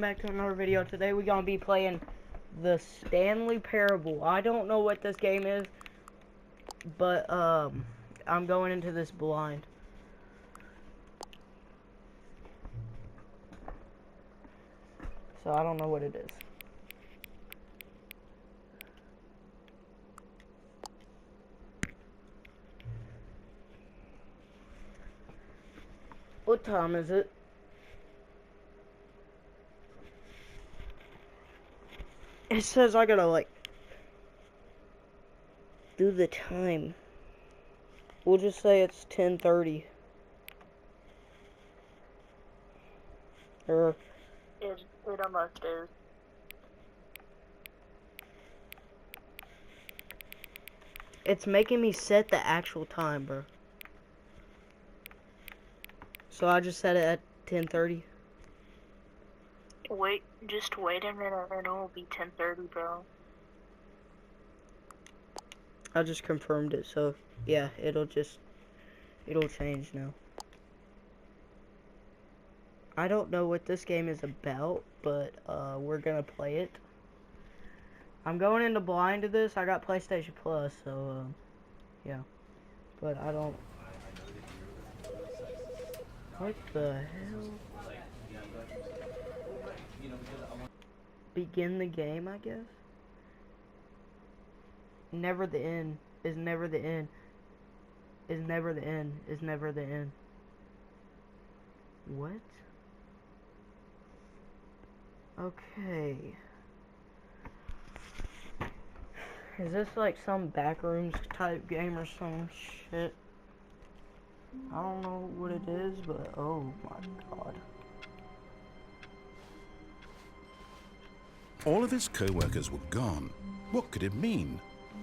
Back to another video. Today we're gonna be playing the Stanley Parable. I don't know what this game is, but I'm going into this blind. So I don't know what it is. What time is it? It says I gotta like do the time. We'll just say it's 10:30. Or It almost is. it's making me set the actual time, bro. So I just set it at 10:30. Wait, just wait a minute and it will be 10:30, bro. I just confirmed it, so yeah, it'll change now. I don't know what this game is about, but we're gonna play it. I'm going into blind to this. I got PlayStation Plus, so yeah. But I don't. What the hell? Begin the game, I guess. Never the end is never the end. Is never the end. Is never the end. What? Okay. Is this like some backrooms type game or some shit? I don't know what it is, but oh my god. All of his co-workers were gone. What could it mean?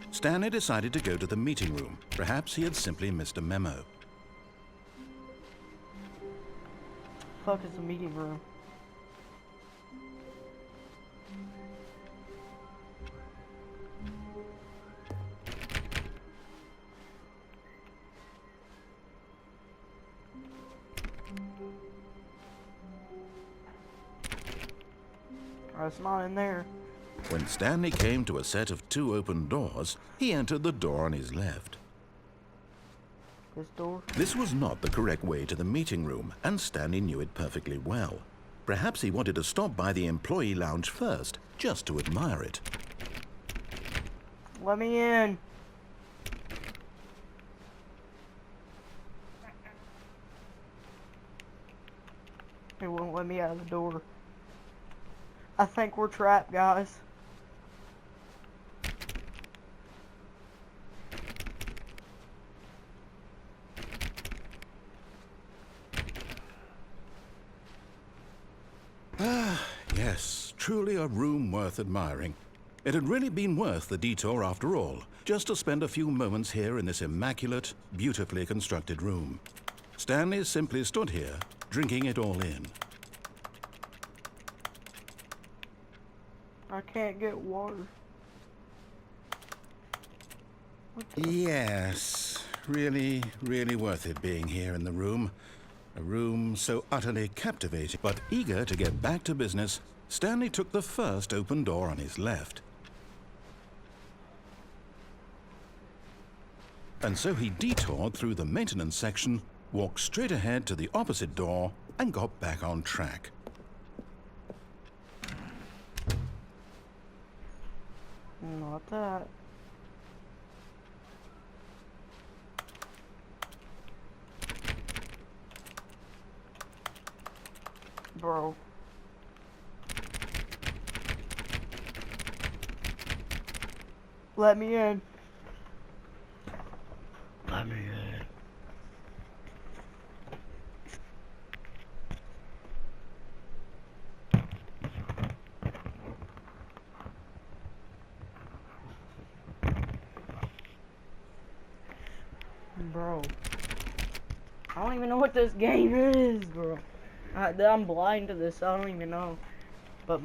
Stanley decided to go to the meeting room. Perhaps he had simply missed a memo. Fuck is the meeting room? It's not in there. When Stanley came to a set of 2 open doors, he entered the door on his left. This door? This was not the correct way to the meeting room, and Stanley knew it perfectly well. Perhaps he wanted to stop by the employee lounge first, just to admire it. Let me in. It won't let me out of the door. I think we're trapped, guys. Yes, truly a room worth admiring. It had really been worth the detour after all, just to spend a few moments here in this immaculate, beautifully constructed room. Stanley simply stood here, drinking it all in. I can't get water. Yes, really worth it being here in the room. A room so utterly captivating. But eager to get back to business, Stanley took the first open door on his left. And so he detoured through the maintenance section, walked straight ahead to the opposite door, and got back on track. Not that. Bro. Let me in. Let me in. Bro. I don't even know what this game is, bro. I'm blind to this, I don't even know. But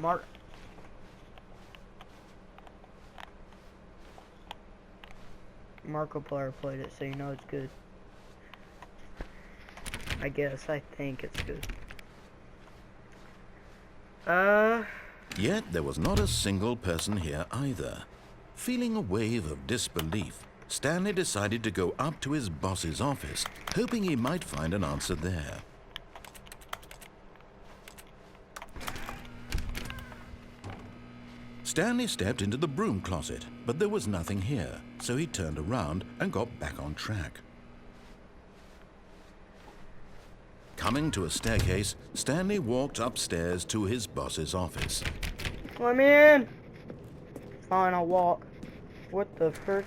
Markiplier played it, so you know it's good. I guess. I think it's good. Yet there was not a single person here either. Feeling a wave of disbelief, Stanley decided to go up to his boss's office, hoping he might find an answer there. Stanley stepped into the broom closet, but there was nothing here, so he turned around and got back on track. Coming to a staircase, Stanley walked upstairs to his boss's office. Let me in! Fine, I'll walk. What the frick?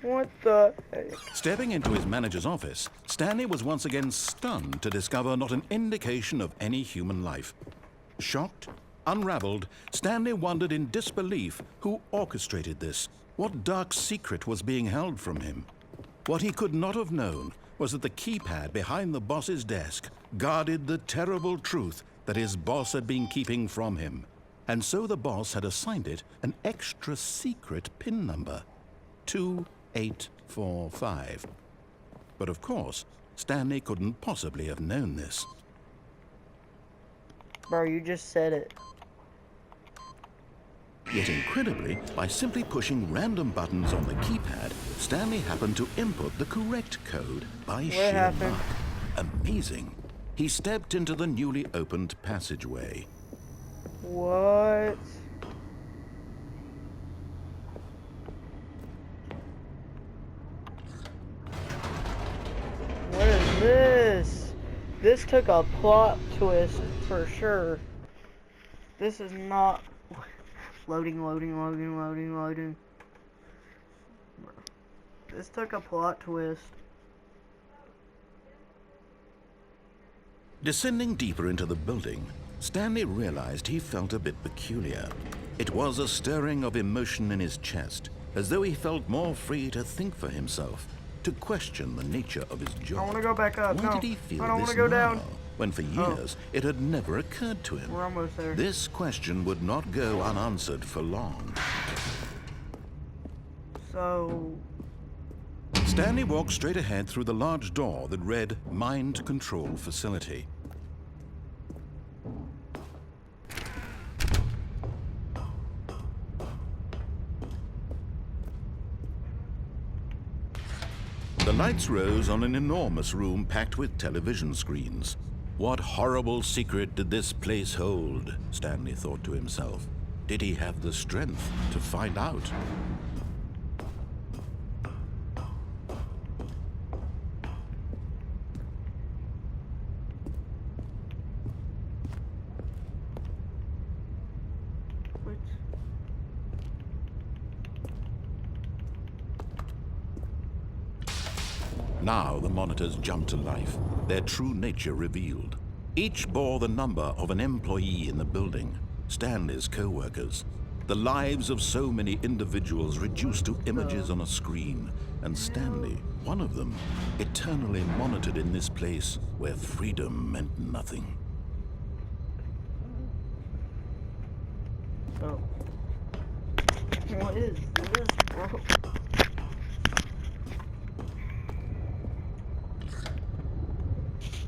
What the heck? Stepping into his manager's office, Stanley was once again stunned to discover not an indication of any human life. Shocked, unraveled, Stanley wondered in disbelief who orchestrated this, what dark secret was being held from him. What he could not have known was that the keypad behind the boss's desk guarded the terrible truth that his boss had been keeping from him. And so the boss had assigned it an extra secret PIN number, 2845. But of course, Stanley couldn't possibly have known this. Bro, you just said it. Yet incredibly, by simply pushing random buttons on the keypad, Stanley happened to input the correct code by sheer happened? luck. Amazing. He stepped into the newly opened passageway. What? What is this? This took a plot twist for sure. This is not... Loading. This took a plot twist. Descending deeper into the building, Stanley realized he felt a bit peculiar. It was a stirring of emotion in his chest, as though he felt more free to think for himself, to question the nature of his job. I want to go back up. Why No, did he feel I don't this want to go now, down. when for years it had never occurred to him? We're almost there. This question would not go unanswered for long. So... Stanley walked straight ahead through the large door that read Mind Control Facility. The lights rose on an enormous room packed with television screens. What horrible secret did this place hold? Stanley thought to himself. Did he have the strength to find out? What? Now the monitors jumped to life, their true nature revealed. Each bore the number of an employee in the building, Stanley's co-workers. The lives of so many individuals reduced to images on a screen, and Stanley, one of them, eternally monitored in this place where freedom meant nothing. Oh. What is this, bro?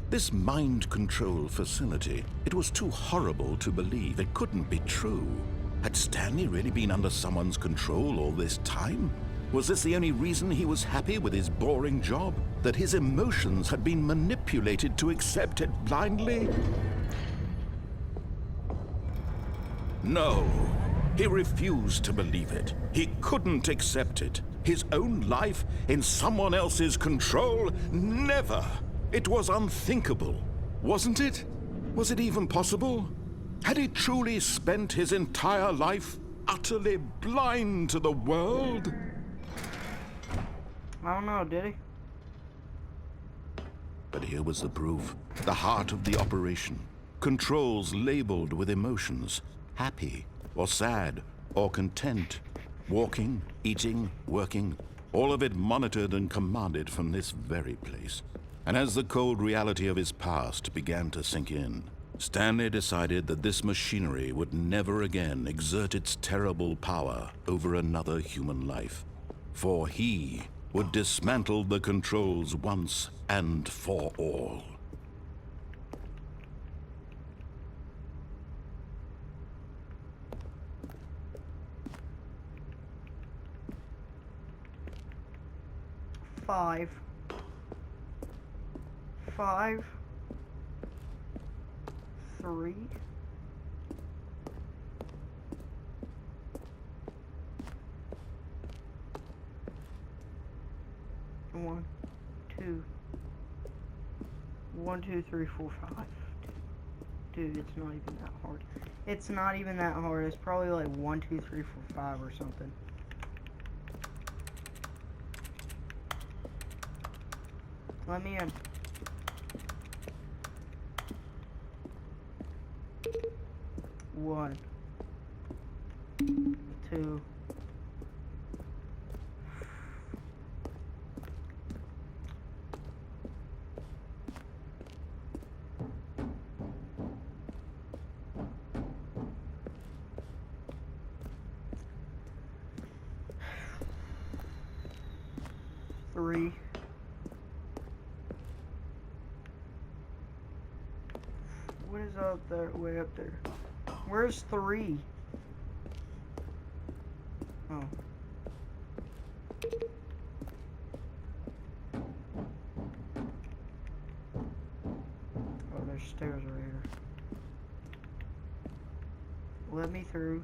This mind control facility, it was too horrible to believe. It couldn't be true. Had Stanley really been under someone's control all this time? Was this the only reason he was happy with his boring job? That his emotions had been manipulated to accept it blindly? No, he refused to believe it. He couldn't accept it. His own life in someone else's control? Never! It was unthinkable, wasn't it? Was it even possible? Had he truly spent his entire life utterly blind to the world? I don't know, did he? But here was the proof. The heart of the operation. Controls labeled with emotions. Happy, or sad, or content. Walking, eating, working. All of it monitored and commanded from this very place. And as the cold reality of his past began to sink in, Stanley decided that this machinery would never again exert its terrible power over another human life. For he would dismantle the controls once and for all. 5. 5. 3. 1, 2. 1, 2, 3, 4, 5. Dude, it's not even that hard. It's not even that hard. It's probably like 1, 2, 3, 4, 5 or something. Let me in. One, 2. Three. What is up there? Way up there. Where's 3? Oh. Oh, there's stairs right here. Let me through.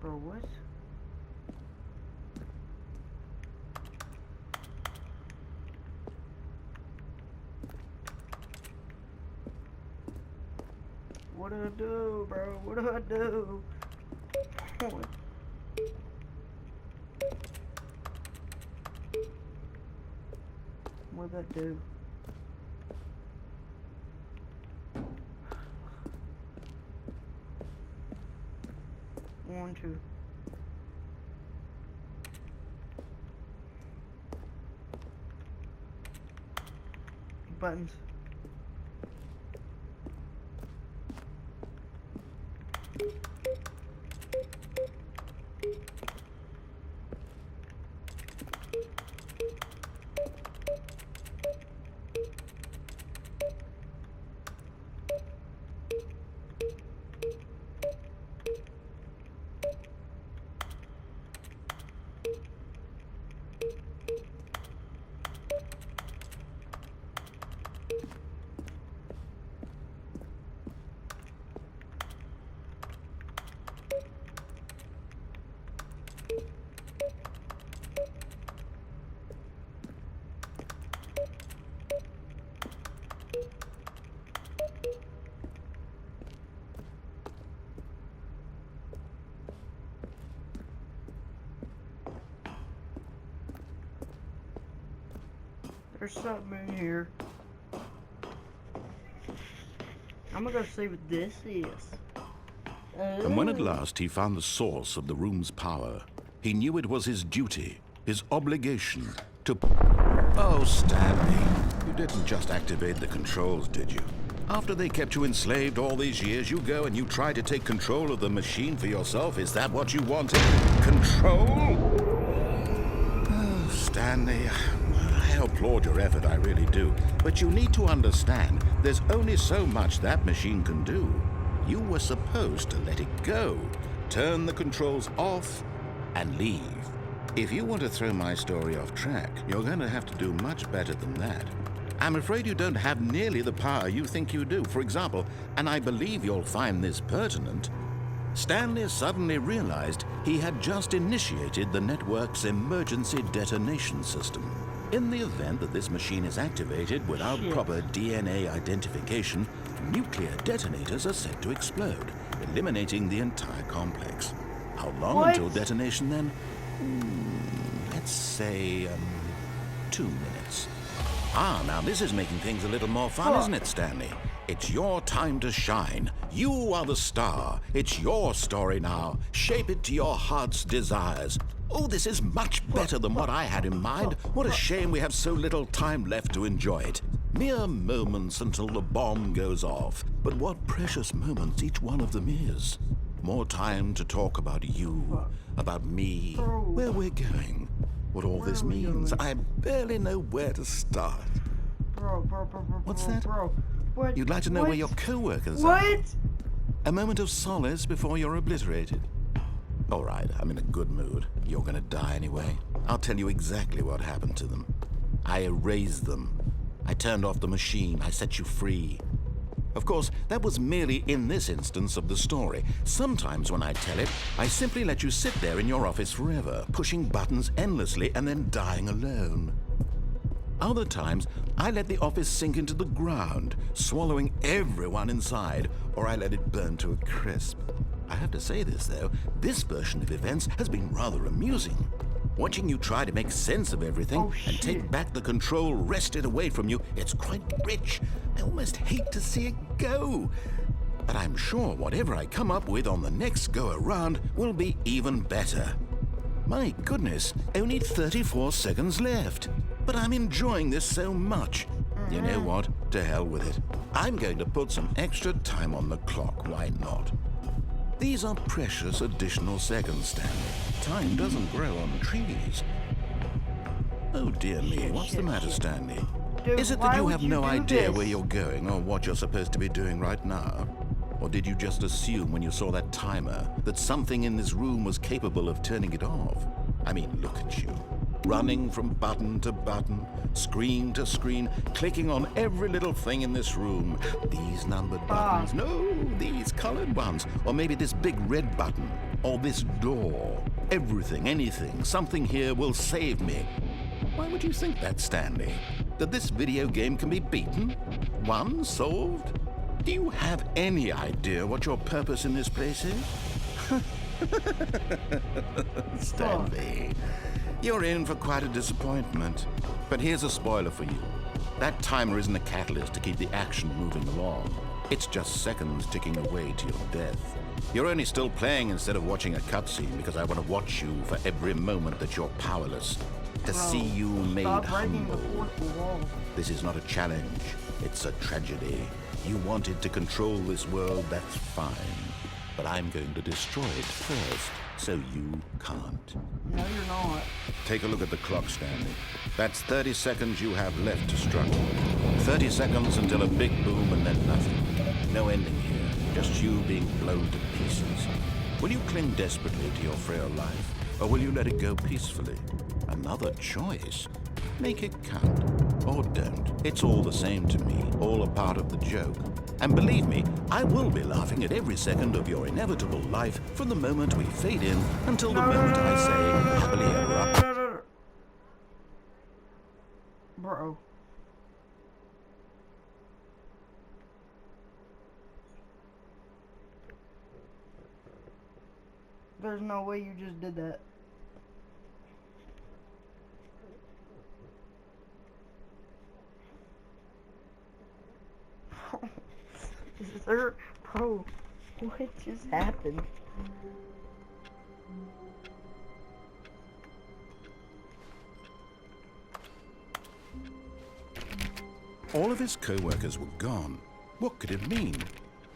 Bro, what? What do I do, bro? What do I do? What'd that do? One, 2. Buttons. There's something in here. I'm gonna go see what this is. And when at last he found the source of the room's power, he knew it was his duty, his obligation, to... Oh, Stanley, you didn't just activate the controls, did you? After they kept you enslaved all these years, you go and you try to take control of the machine for yourself. Is that what you wanted? Control? Oh, Stanley, I applaud your effort, I really do. But you need to understand, there's only so much that machine can do. You were supposed to let it go, turn the controls off, and leave. If you want to throw my story off track, you're going to have to do much better than that. I'm afraid you don't have nearly the power you think you do. For example, and I believe you'll find this pertinent, Stanley suddenly realized he had just initiated the network's emergency detonation system. In the event that this machine is activated without proper DNA identification, nuclear detonators are set to explode, eliminating the entire complex. How long until detonation then? Let's say, 2 minutes. Ah, now this is making things a little more fun, isn't it, Stanley? It's your time to shine. You are the star. It's your story now. Shape it to your heart's desires. Oh, this is much better than what I had in mind. What a shame we have so little time left to enjoy it. Mere moments until the bomb goes off. But what precious moments each one of them is. More time to talk about you, about me, where we're going, what all this means. I barely know where to start. What's that? What? You'd like to know where your co-workers are? What? A moment of solace before you're obliterated. All right, I'm in a good mood. You're gonna die anyway. I'll tell you exactly what happened to them. I erased them. I turned off the machine. I set you free. Of course, that was merely in this instance of the story. Sometimes when I tell it, I simply let you sit there in your office forever, pushing buttons endlessly and then dying alone. Other times, I let the office sink into the ground, swallowing everyone inside, or I let it burn to a crisp. I have to say this, though, this version of events has been rather amusing. Watching you try to make sense of everything and take back the control wrested away from you, it's quite rich. I almost hate to see it go. But I'm sure whatever I come up with on the next go-around will be even better. My goodness, only 34 seconds left. But I'm enjoying this so much. You know what? To hell with it. I'm going to put some extra time on the clock, why not? These are precious additional seconds, Stanley. Time doesn't grow on trees. Oh dear me, what's the matter, Stanley? Dude, Is it that you have no idea this? where you're going or what you're supposed to be doing right now? Or did you just assume when you saw that timer that something in this room was capable of turning it off? I mean, look at you. Running from button to button, screen to screen, clicking on every little thing in this room. These numbered buttons, no, these colored ones. Or maybe this big red button, or this door. Everything, anything, something here will save me. Why would you think that, Stanley? That this video game can be beaten? Won? Solved? Do you have any idea what your purpose in this place is? Stanley, you're in for quite a disappointment. But here's a spoiler for you. That timer isn't a catalyst to keep the action moving along. It's just seconds ticking away to your death. You're only still playing instead of watching a cutscene because I want to watch you for every moment that you're powerless. To see you made humble. This is not a challenge. It's a tragedy. You wanted to control this world, that's fine. But I'm going to destroy it first, so you can't. No, you're not. Take a look at the clock, Stanley. That's 30 seconds you have left to struggle. 30 seconds until a big boom and then nothing. No ending here, just you being blown to pieces. Will you cling desperately to your frail life, or will you let it go peacefully? Another choice. Make it count. Or don't. It's all the same to me, all a part of the joke. And believe me, I will be laughing at every second of your inevitable life from the moment we fade in until the moment I say happily ever after. Bro. There's no way you just did that. Sir, bro, what just happened? All of his co-workers were gone. What could it mean?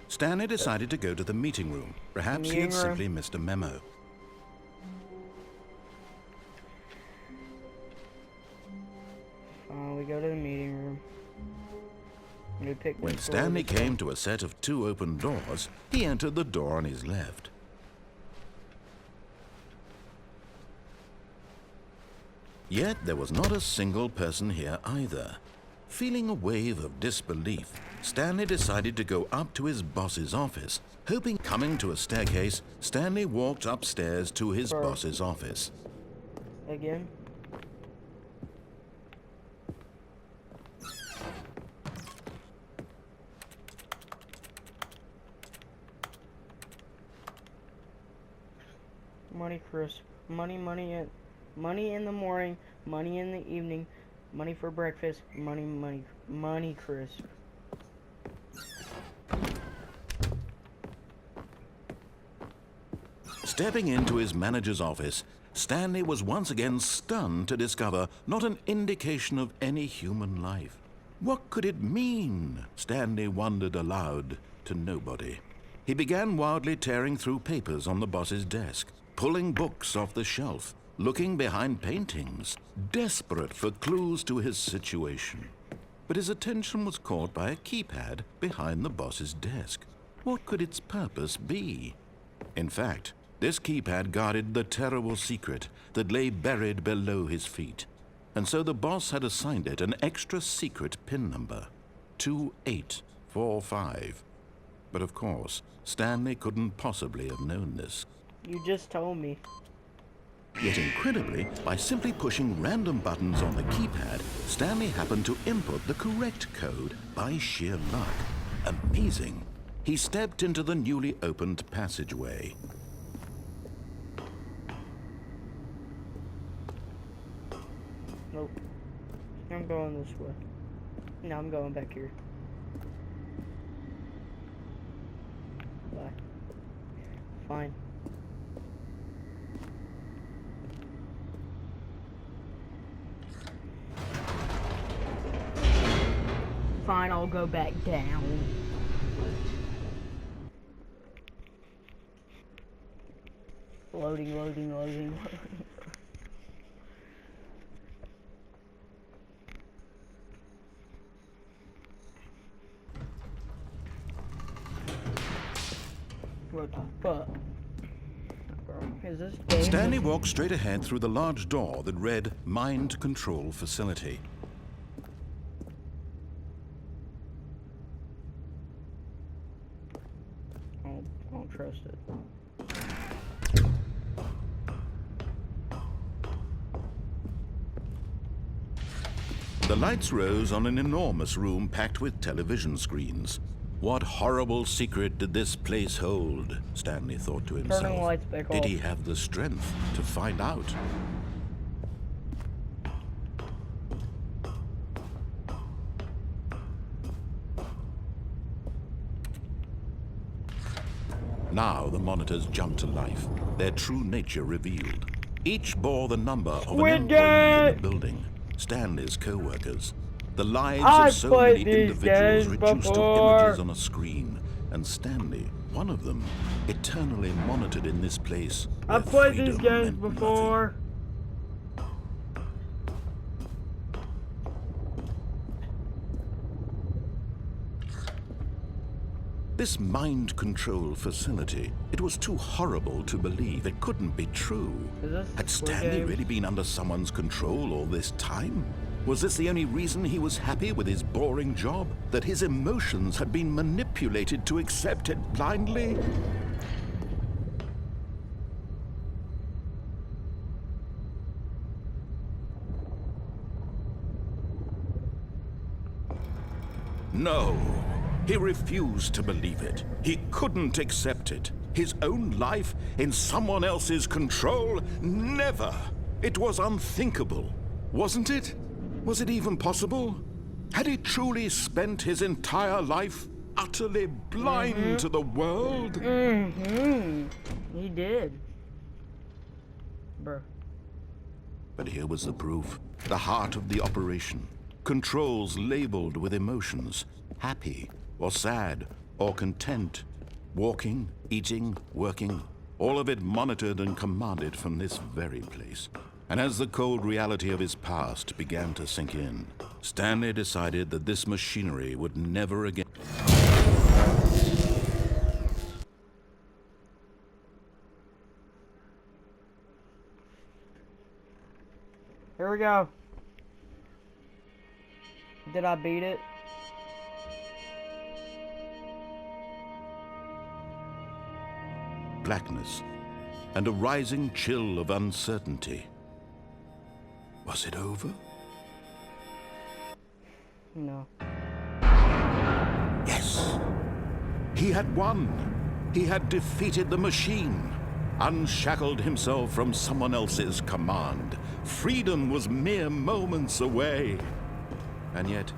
Stanley decided to go to the meeting room. Perhaps he had simply missed a memo. We go to the meeting room. When Stanley came to a set of 2 open doors, he entered the door on his left. Yet there was not a single person here either. Feeling a wave of disbelief, Stanley decided to go up to his boss's office. Hoping coming to a staircase, Stanley walked upstairs to his boss's office. Again? Money crisp. Money in the morning, money in the evening, money for breakfast, money crisp. Stepping into his manager's office, Stanley was once again stunned to discover not an indication of any human life. What could it mean? Stanley wondered aloud to nobody. He began wildly tearing through papers on the boss's desk, pulling books off the shelf, looking behind paintings, desperate for clues to his situation. But his attention was caught by a keypad behind the boss's desk. What could its purpose be? In fact, This keypad guarded the terrible secret that lay buried below his feet. And so the boss had assigned it an extra secret PIN number, 2845. But of course, Stanley couldn't possibly have known this. You just told me. Yet incredibly, by simply pushing random buttons on the keypad, Stanley happened to input the correct code by sheer luck. Amazing. He stepped into the newly opened passageway. Nope. I'm going this way. No, I'm going back here. Bye. Fine. Fine, I'll go back down. Loading, loading, loading. What the fuck? Is this game? Stanley walked straight ahead through the large door that read Mind Control Facility. I don't trust it. The lights rose on an enormous room packed with television screens. What horrible secret did this place hold? Stanley thought to himself. Turning lights back off. Did he have the strength to find out? Now the monitors jumped to life, their true nature revealed. Each bore the number of an employee in the building, Stanley's co-workers. The lives of so many individuals reduced to images on a screen, and Stanley, one of them, eternally monitored in this place. I've played these games before. This mind control facility, it was too horrible to believe. It couldn't be true. Had Stanley really been under someone's control all this time? Was this the only reason he was happy with his boring job? That his emotions had been manipulated to accept it blindly? No. He refused to believe it. He couldn't accept it. His own life in someone else's control? Never! It was unthinkable, wasn't it? Was it even possible? Had he truly spent his entire life utterly blind to the world? He did. Bruh. But here was the proof. The heart of the operation. Controls labeled with emotions. Happy, or sad, or content. Walking, eating, working. All of it monitored and commanded from this very place. And as the cold reality of his past began to sink in, Stanley decided that this machinery would never again... Here we go. Did I beat it? Blackness and a rising chill of uncertainty. Was it over? No. Yes. He had won. He had defeated the machine, unshackled himself from someone else's command. Freedom was mere moments away. And yet,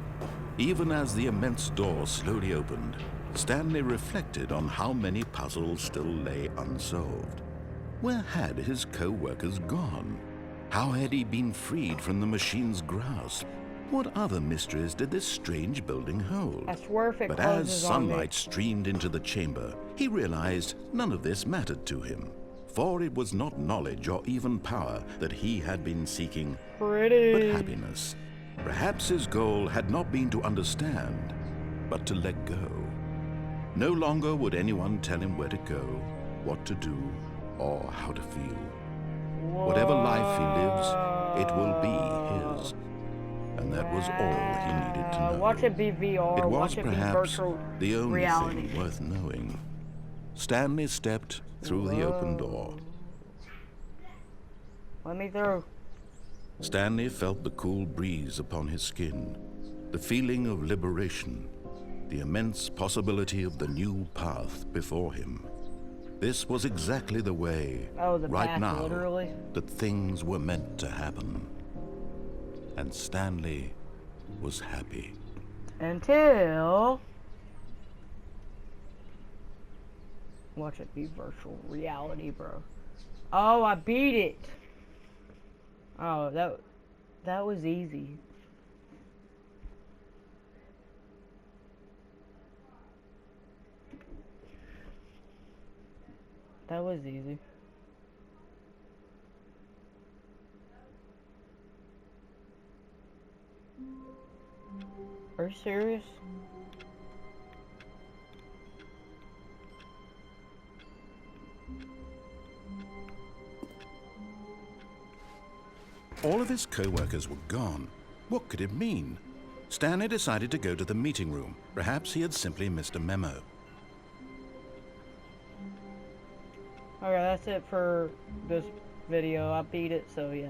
even as the immense door slowly opened, Stanley reflected on how many puzzles still lay unsolved. Where had his co-workers gone? How had he been freed from the machine's grasp? What other mysteries did this strange building hold? I swear if it But closes as on me. sunlight streamed into the chamber, he realized none of this mattered to him. For it was not knowledge or even power that he had been seeking, Pretty. but happiness. Perhaps his goal had not been to understand, but to let go. No longer would anyone tell him where to go, what to do, or how to feel. Whatever life he lives, it will be his. And that was all he needed to know. Watch it be VR. It was Watch it be perhaps virtual the only reality. thing worth knowing. Stanley stepped through the open door. Let me through. Stanley felt the cool breeze upon his skin, the feeling of liberation, the immense possibility of the new path before him. This was exactly the way, Oh, the right path, now, literally. that things were meant to happen. And Stanley was happy. Until... Watch it be virtual reality, bro. Oh, I beat it. Oh, that was easy. That was easy. Are you serious? All of his co-workers were gone. What could it mean? Stanley decided to go to the meeting room. Perhaps he had simply missed a memo. Okay, that's it for this video. I beat it, so yeah.